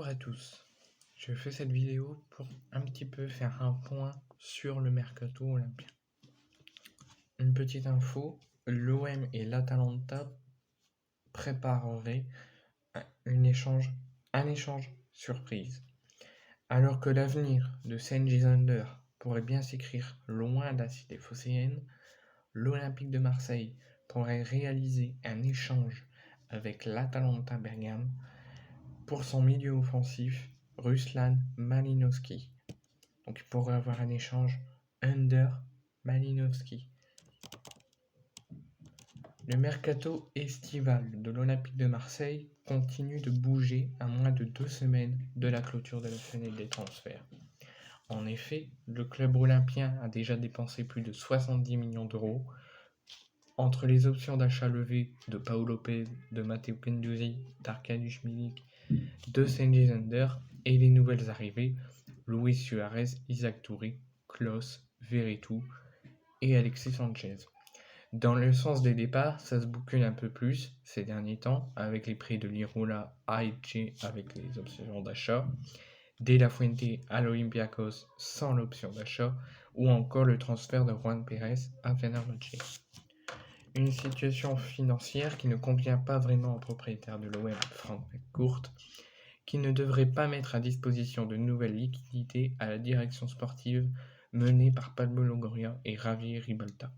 Bonjour à tous, je fais cette vidéo pour un petit peu faire un point sur le mercato olympien. Une petite info, l'OM et l'Atalanta prépareraient un échange surprise. Alors que l'avenir de Cengiz Under pourrait bien s'écrire loin de la cité phocéenne, l'Olympique de Marseille pourrait réaliser un échange avec l'Atalanta Bergame pour son milieu offensif Ruslan Malinovski. Donc il pourrait avoir un échange Under-Malinovski. Le mercato estival de l'Olympique de Marseille continue de bouger à moins de 2 semaines de la clôture de la fenêtre des transferts. En effet, le club olympien a déjà dépensé plus de 70 millions d'euros entre les options d'achat levées de Paolo Lopez, de Matteo Guendouzi, d'Arkadiusz Milik, de Cengiz Under et les nouvelles arrivées Luis Suarez, Isaac Touré, Klose, Veretout et Alexis Sanchez. Dans le sens des départs, ça se bouscule un peu plus ces derniers temps avec les prix de Lirola à Elche avec les options d'achat, De La Fuente à l'Olympiakos sans l'option d'achat ou encore le transfert de Juan Pérez à Fenerbahçe. Une situation financière qui ne convient pas vraiment au propriétaire de l'OM, Frank McCourt, qui ne devrait pas mettre à disposition de nouvelles liquidités à la direction sportive menée par Pablo Longoria et Javier Ribalta,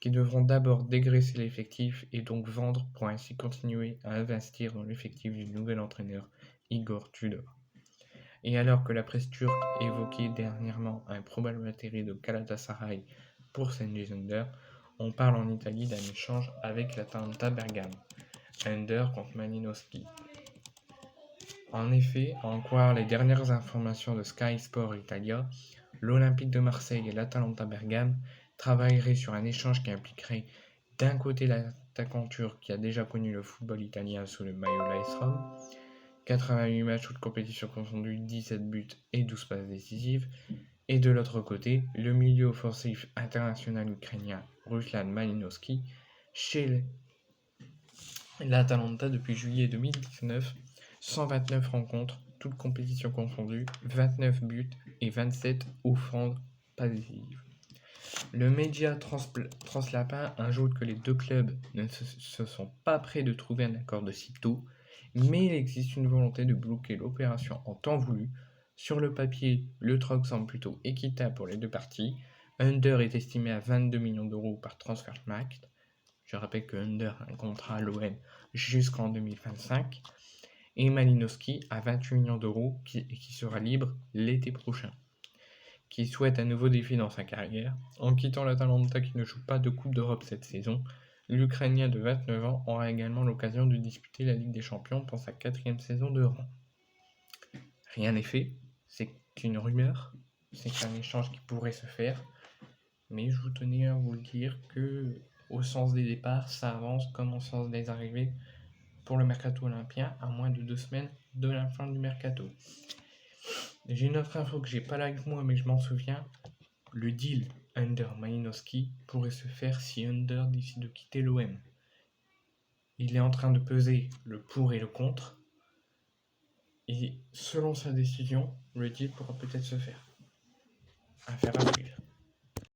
qui devront d'abord dégraisser l'effectif et donc vendre pour ainsi continuer à investir dans l'effectif du nouvel entraîneur Igor Tudor. Et alors que la presse turque évoquait dernièrement un probable intérêt de Galatasaray pour Cengiz Under, on parle en Italie d'un échange avec l'Atalanta Bergame, Under contre Malinovski. En effet, à en croire les dernières informations de Sky Sport Italia, l'Olympique de Marseille et l'Atalanta Bergame travailleraient sur un échange qui impliquerait d'un côté l'attaquant turc qui a déjà connu le football italien sous le maillot l'AS Rome, 88 matchs toutes compétitions confondues, 17 buts et 12 passes décisives, et de l'autre côté, le milieu offensif international ukrainien Ruslan Malinovski chez l'Atalanta depuis juillet 2019, 129 rencontres, toutes compétitions confondues, 29 buts et 27 offrandes pas décisives. Le média Translapin ajoute que les deux clubs ne se sont pas prêts de trouver un accord de sitôt, mais il existe une volonté de bloquer l'opération en temps voulu. Sur le papier, le troc semble plutôt équitable pour les deux parties. Under est estimé à 22 millions d'euros par Transfermarkt. Je rappelle que Under a un contrat à l'OM jusqu'en 2025. Et Malinovski à 28 millions d'euros qui sera libre l'été prochain. Qui souhaite un nouveau défi dans sa carrière. En quittant l'Atalanta qui ne joue pas de Coupe d'Europe cette saison, l'Ukrainien de 29 ans aura également l'occasion de disputer la Ligue des Champions pour sa 4e saison de rang. Rien n'est fait, c'est qu'une rumeur, c'est un échange qui pourrait se faire, mais je vous tenais à vous le dire que au sens des départs, ça avance comme au sens des arrivées pour le mercato olympien à moins de 2 semaines de la fin du mercato. J'ai une autre info que j'ai pas là avec moi mais je m'en souviens, le deal Under-Malinovski pourrait se faire si Under décide de quitter l'OM. Il est en train de peser le pour et le contre. Et selon sa décision, le deal pourra peut-être se faire. Affaire à suivre.